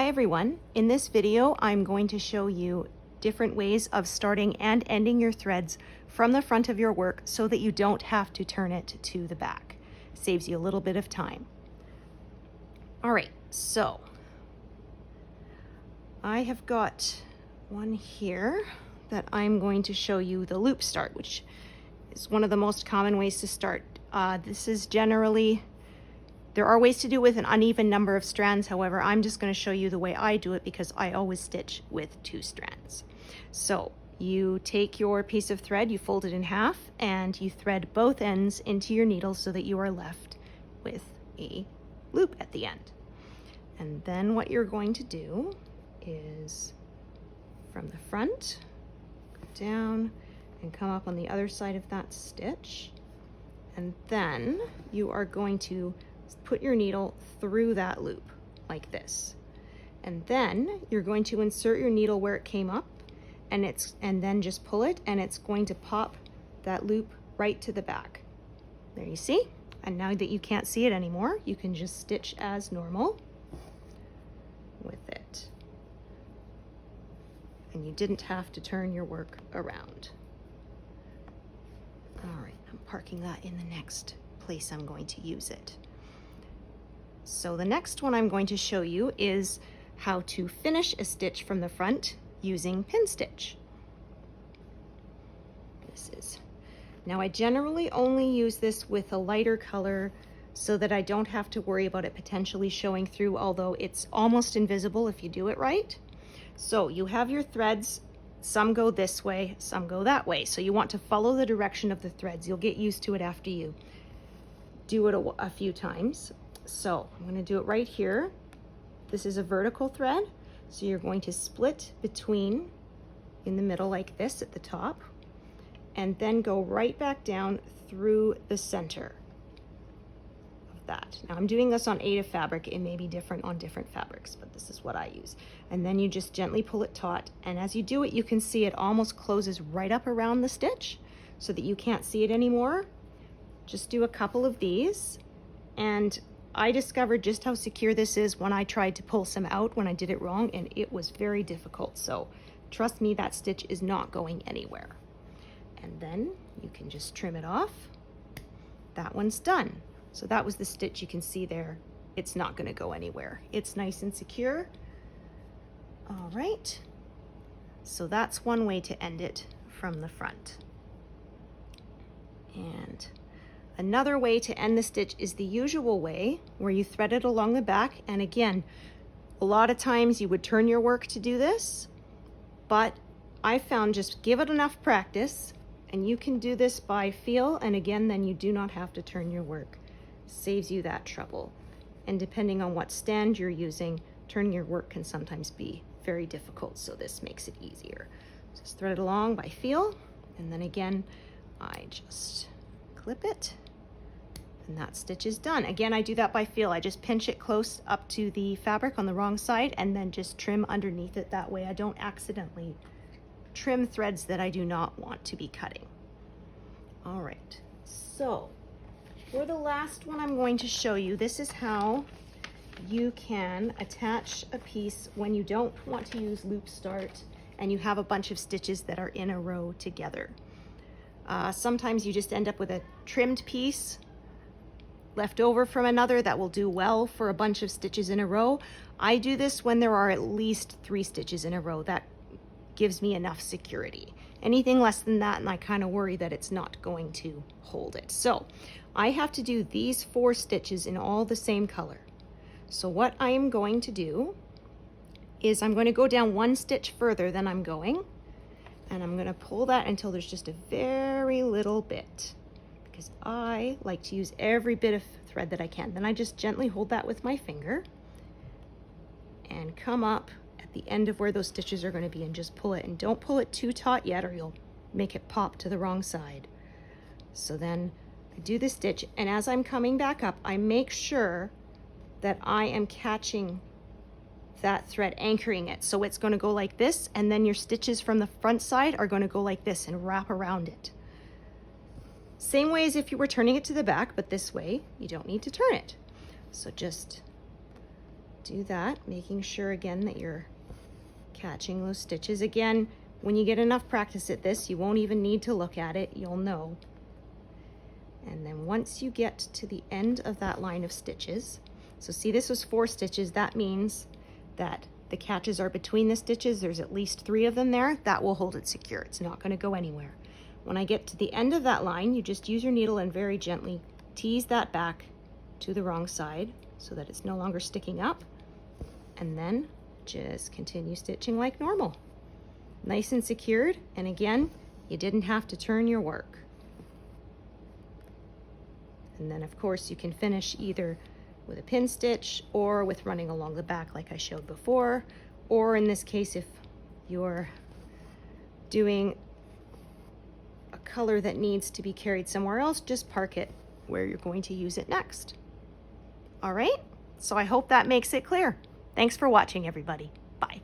Hi everyone. In this video, I'm going to show you different ways of starting and ending your threads from the front of your work so that you don't have to turn it to the back. Saves you a little bit of time. All right, so I have got one here that I'm going to show you the loop start, which is one of the most common ways to start. This is generally, there are ways to do it with an uneven number of strands. However, I'm just going to show you the way I do it because I always stitch with 2 strands. So you take your piece of thread, you fold it in half, and you thread both ends into your needle so that you are left with a loop at the end. And then what you're going to do is from the front, go down and come up on the other side of that stitch. And then you are going to put your needle through that loop like this. And then you're going to insert your needle where it came up and then just pull it, and it's going to pop that loop right to the back. There, you see? And now that you can't see it anymore, you can just stitch as normal with it. And you didn't have to turn your work around. All right, I'm parking that in the next place I'm going to use it. So the next one I'm going to show you is how to finish a stitch from the front using pin stitch. Now I generally only use this with a lighter color so that I don't have to worry about it potentially showing through, although it's almost invisible if you do it right. So you have your threads, some go this way, some go that way. So you want to follow the direction of the threads. You'll get used to it after you do it a few times. So I'm going to do it right here. This is a vertical thread. So you're going to split between in the middle like this at the top, and then go right back down through the center of that. Now I'm doing this on 8 of fabric. It may be different on different fabrics, but this is what I use. And then you just gently pull it taut. And as you do it, you can see it almost closes right up around the stitch so that you can't see it anymore. Just do a couple of these. And I discovered just how secure this is when I tried to pull some out when I did it wrong, and it was very difficult. So trust me, that stitch is not going anywhere. And then you can just trim it off. That one's done. So that was the stitch. You can see there, it's not going to go anywhere. It's nice and secure. All right. So that's one way to end it from the front. And another way to end the stitch is the usual way, where you thread it along the back. And again, a lot of times you would turn your work to do this, but I found just give it enough practice and you can do this by feel. And again, then you do not have to turn your work. Saves you that trouble. And depending on what stand you're using, turning your work can sometimes be very difficult. So this makes it easier. Just thread it along by feel. And then again, I just clip it. And that stitch is done. Again, I do that by feel. I just pinch it close up to the fabric on the wrong side and then just trim underneath it. That way I don't accidentally trim threads that I do not want to be cutting. All right, so for the last one I'm going to show you, this is how you can attach a piece when you don't want to use loop start and you have a bunch of stitches that are in a row together. Sometimes you just end up with a trimmed piece left over from another that will do well for a bunch of stitches in a row. I do this when there are at least 3 stitches in a row. That gives me enough security. Anything less than that, and I kind of worry that it's not going to hold it. So I have to do these 4 stitches in all the same color. So what I am going to do is I'm going to go down 1 stitch further than I'm going, and I'm going to pull that until there's just a very little bit, because I like to use every bit of thread that I can. Then I just gently hold that with my finger and come up at the end of where those stitches are going to be and just pull it. And don't pull it too taut yet or you'll make it pop to the wrong side. So then I do the stitch, and as I'm coming back up, I make sure that I am catching that thread, anchoring it. So it's going to go like this, and then your stitches from the front side are going to go like this and wrap around it. Same way as if you were turning it to the back, but this way you don't need to turn it. So just do that, making sure again that you're catching those stitches. Again, when you get enough practice at this, you won't even need to look at it, you'll know. And then once you get to the end of that line of stitches, so see, this was 4 stitches, that means that the catches are between the stitches. There's at least 3 of them there. That will hold it secure. It's not going to go anywhere. When I get to the end of that line, you just use your needle and very gently tease that back to the wrong side so that it's no longer sticking up, and then just continue stitching like normal. Nice and secured, and again, you didn't have to turn your work. And then of course you can finish either with a pin stitch or with running along the back like I showed before, or in this case, if you're doing a color that needs to be carried somewhere else, just park it where you're going to use it next. All right, so I hope that makes it clear. Thanks for watching, everybody. Bye.